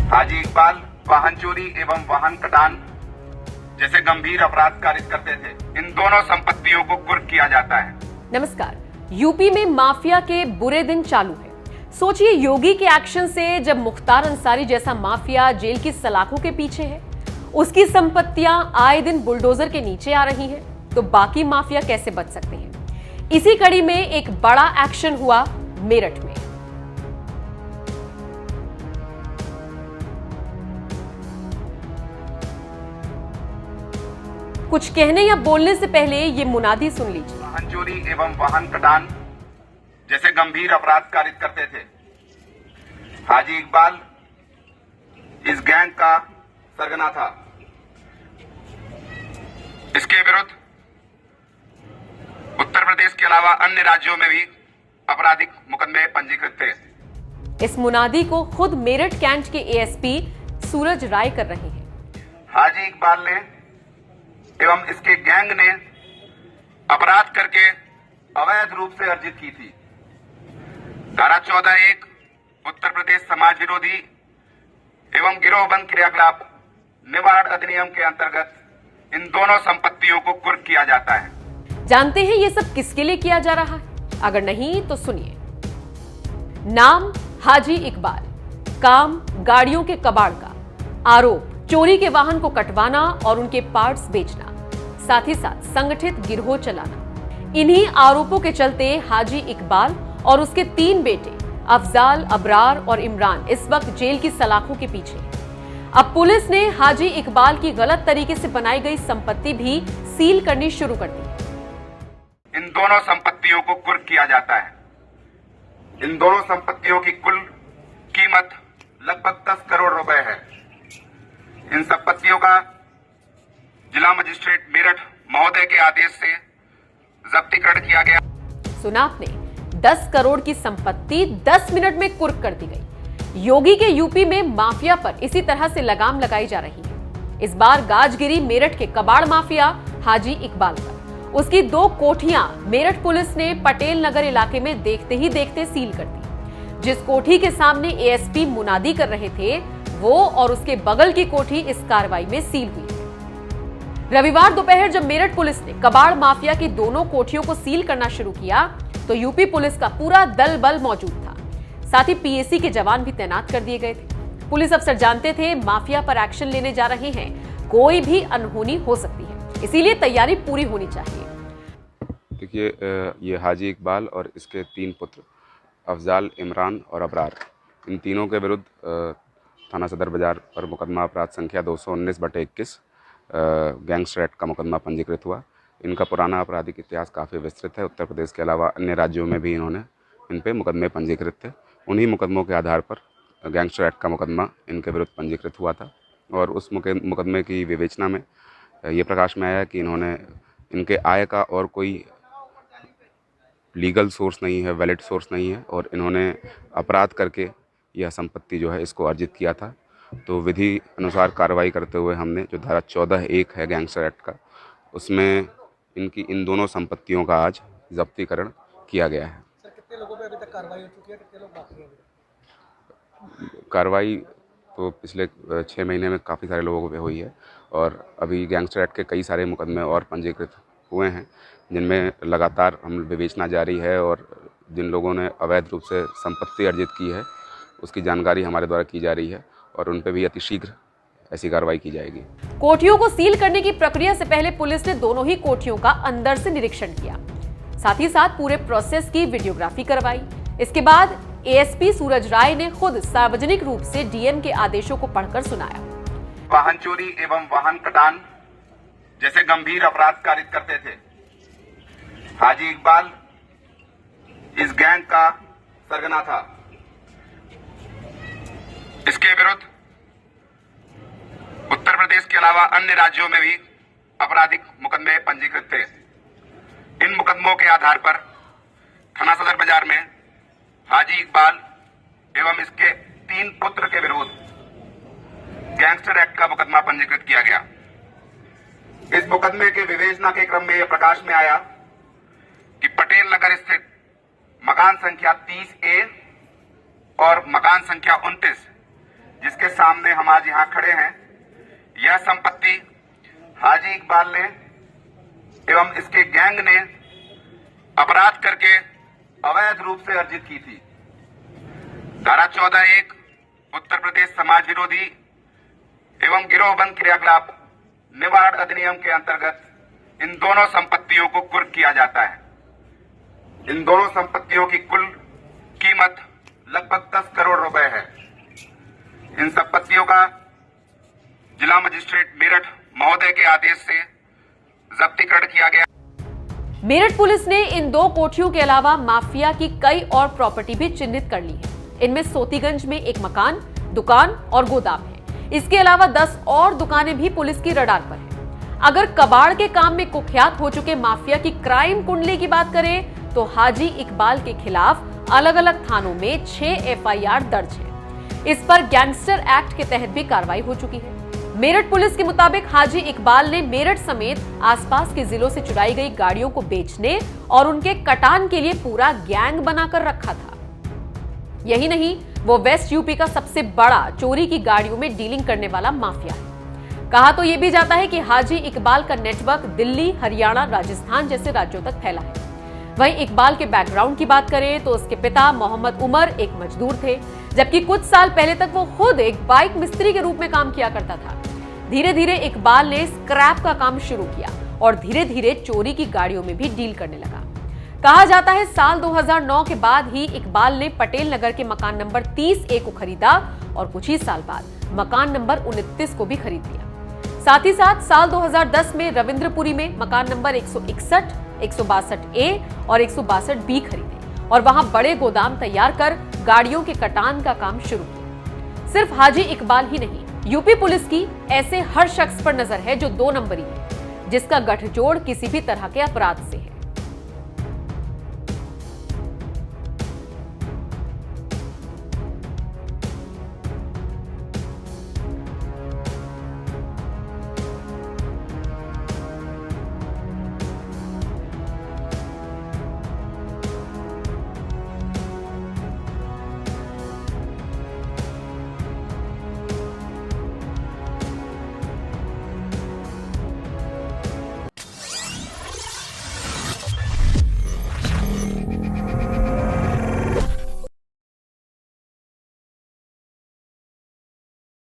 हाजी इकबाल वाहन चोरी एवं वाहन कटान जैसे गंभीर अपराध कारित करते थे। इन दोनों संपत्तियों को कुर्क किया जाता है। नमस्कार। यूपी में माफिया के बुरे दिन चालू है। सोचिए, योगी के एक्शन से जब मुख्तार अंसारी जैसा माफिया जेल की सलाखों के पीछे है, उसकी संपत्तियां आए दिन बुलडोजर के नीचे आ रही हैं, तो बाकी माफिया कैसे बच सकते हैं? इसी कड़ी में एक बड़ा एक्शन हुआ मेरठ में। कुछ कहने या बोलने से पहले ये मुनादी सुन लीजिए। वाहन चोरी एवं वाहन कटान जैसे गंभीर अपराध कारित करते थे। हाजी इकबाल इस गैंग का सरगना था। इसके विरुद्ध उत्तर प्रदेश के अलावा अन्य राज्यों में भी आपराधिक मुकदमे पंजीकृत थे। इस मुनादी को खुद मेरठ कैंट के एएसपी सूरज राय कर रहे हैं। हाजी इकबाल ने एवं इसके गैंग ने अपराध करके अवैध रूप से अर्जित की थी। धारा 14(1) उत्तर प्रदेश समाज विरोधी एवं गिरोहबंद क्रियाकलाप निवारण अधिनियम के अंतर्गत इन दोनों संपत्तियों को कुर्क किया जाता है। जानते हैं ये सब किसके लिए किया जा रहा है? अगर नहीं तो सुनिए। नाम हाजी इकबाल, काम गाड़ियों के कबाड़ का, आरोप चोरी के वाहन को कटवाना और उनके पार्ट्स बेचना, साथ ही साथ संगठित गिरोह चलाना। इन्हीं आरोपों के चलते हाजी इकबाल और उसके 3 बेटे अफजाल, अबरार और इमरान इस वक्त जेल की सलाखों के पीछे हैं। अब पुलिस ने हाजी इकबाल की गलत तरीके से बनाई गई संपत्ति भी सील करनी शुरू कर दी है। इन दोनों संपत्तियों को कुर्क किया जाता है। इन दोनों संपत्तियों की कुल कीमत लगभग 10 करोड़ रुपए है। इन संपत्तियों का जिला मजिस्ट्रेट मेरठ महोदय के आदेश से जब्तीकरण किया गया। सुना आपने, 10 करोड़ की संपत्ति 10 मिनट में कुर्क कर दी गई। योगी के यूपी में माफिया पर इसी तरह से लगाम लगाई जा रही है। इस बार गाजगिरी मेरठ के कबाड़ माफिया हाजी इकबाल पर। उसकी 2 कोठियां मेरठ पुलिस ने पटेल नगर इलाके में देखते ही देखते सील कर दी। जिस कोठी के सामने एएसपी मुनादी कर रहे थे, वो और उसके बगल की कोठी इस कार्रवाई में सील हुई। रविवार दोपहर जब मेरठ पुलिस ने कबाड़ माफिया की दोनों कोठियों को सील करना शुरू किया, तो यूपी पुलिस का पूरा दल बल मौजूद था। साथ ही पीएसी के जवान भी तैनात कर दिए गए थे। पुलिस अफसर जानते थे माफिया पर एक्शन लेने जा रहे हैं, कोई भी अनहोनी हो सकती है, इसीलिए तैयारी पूरी होनी चाहिए। देखिए, ये हाजी इकबाल और इसके 3 पुत्र अफजाल, इमरान और अबरार, इन तीनों के विरुद्ध थाना सदर बाजार पर मुकदमा अपराध संख्या 219/21 गैंगस्टर एक्ट का मुकदमा पंजीकृत हुआ। इनका पुराना आपराधिक इतिहास काफ़ी विस्तृत है। उत्तर प्रदेश के अलावा अन्य राज्यों में भी इन्होंने इन पे मुकदमे पंजीकृत थे। उन्हीं मुकदमों के आधार पर गैंगस्टर एक्ट का मुकदमा इनके विरुद्ध पंजीकृत हुआ था और उस मुकदमे की विवेचना में ये प्रकाश में आया कि इनके आय का और कोई लीगल सोर्स नहीं है, वैलिड सोर्स नहीं है और इन्होंने अपराध करके यह संपत्ति जो है इसको अर्जित किया था। तो विधि अनुसार कार्रवाई करते हुए हमने जो धारा 14(1) है गैंगस्टर एक्ट का, उसमें इनकी इन दोनों संपत्तियों का आज जब्तीकरण किया गया है। सर, कितने लोगों पे अभी तक कार्रवाई हो चुकी है, कितने लोग बाकी हैं? कार्रवाई तो पिछले 6 महीने में काफ़ी सारे लोगों पे हुई है और अभी गैंगस्टर एक्ट के कई सारे मुकदमे और पंजीकृत हुए हैं, जिनमें लगातार हम विवेचना जारी है और जिन लोगों ने अवैध रूप से संपत्ति अर्जित की है उसकी जानकारी हमारे द्वारा की जा रही है और उन पे भी अतिशीघ्र ऐसी कार्रवाई की जाएगी। कोठियों को सील करने की प्रक्रिया से पहले पुलिस ने दोनों ही कोठियों का अंदर से निरीक्षण किया, साथ ही साथ पूरे प्रोसेस की वीडियोग्राफी करवाई। इसके बाद एएसपी सूरज राय ने खुद सार्वजनिक रूप से डीएम के आदेशों को पढ़कर सुनाया। वाहन चोरी एवं वाहन कटान जैसे गंभीर अपराध कारित करते थे। हाजी इकबाल इस गैंग का सरगना था। इसके विरुद्ध उत्तर प्रदेश के अलावा अन्य राज्यों में भी आपराधिक मुकदमे पंजीकृत थे। इन मुकदमों के आधार पर थाना सदर बाजार में हाजी इकबाल एवं इसके 3 पुत्र के विरुद्ध गैंगस्टर एक्ट का मुकदमा पंजीकृत किया गया। इस मुकदमे के विवेचना के क्रम में यह प्रकाश में आया कि पटेल नगर स्थित मकान संख्या 30A और मकान संख्या 29 जिसके सामने हम आज यहां खड़े हैं, यह संपत्ति हाजी इकबाल ने एवं इसके गैंग ने अपराध करके अवैध रूप से अर्जित की थी। धारा 14(1) उत्तर प्रदेश समाज विरोधी एवं गिरोहबंद क्रियाकलाप निवारण अधिनियम के अंतर्गत इन दोनों संपत्तियों को कुर्क किया जाता है। इन दोनों संपत्तियों की कुल कीमत लगभग 10 करोड़ रुपए है। इन संपत्तियों का जिला मजिस्ट्रेट मेरठ महोदय के आदेश से जब्तीकरण किया गया। मेरठ पुलिस ने इन 2 कोठियों के अलावा माफिया की कई और प्रॉपर्टी भी चिन्हित कर ली है। इनमें सोतीगंज में एक मकान, दुकान और गोदाम है। इसके अलावा 10 और दुकानें भी पुलिस की रडार पर है। अगर कबाड़ के काम में कुख्यात हो चुके माफिया की क्राइम कुंडली की बात करें तो हाजी इकबाल के खिलाफ अलग अलग थानों में 6 FIR दर्ज है। इस पर गैंगस्टर एक्ट के तहत भी कार्रवाई हो चुकी है। मेरठ पुलिस के मुताबिक हाजी इकबाल ने मेरठ समेत आसपास के जिलों से चुराई गई गाड़ियों को बेचने और उनके कटान के लिए पूरा गैंग बनाकर रखा था। यही नहीं, वो वेस्ट यूपी का सबसे बड़ा चोरी की गाड़ियों में डीलिंग करने वाला माफिया है। कहा तो यह भी जाता है कि हाजी इकबाल का नेटवर्क दिल्ली, हरियाणा, राजस्थान जैसे राज्यों तक फैला है। वहीं इकबाल के बैकग्राउंड की बात करें तो उसके पिता मोहम्मद उमर एक मजदूर थे, जबकि कुछ साल पहले तक वो खुद एक बाइक मिस्त्री के रूप में काम किया करता था। धीरे धीरे इकबाल ने स्क्रैप का काम शुरू किया और धीरे धीरे चोरी की गाड़ियों में भी डील करने लगा। कहा जाता है साल 2009 के बाद ही इकबाल ने पटेल नगर के मकान नंबर 30A को खरीदा और कुछ ही साल बाद मकान नंबर 29 को भी खरीद लिया। साथ ही साथ साल 2010 में रविंद्रपुरी में मकान नंबर 161, 162A और 162B खरीदे और वहां बड़े गोदाम तैयार कर गाड़ियों के कटान का काम शुरू किया। सिर्फ हाजी इकबाल ही नहीं, यूपी पुलिस की ऐसे हर शख्स पर नजर है जो 2 नंबरी है, जिसका गठजोड़ किसी भी तरह के अपराध से है।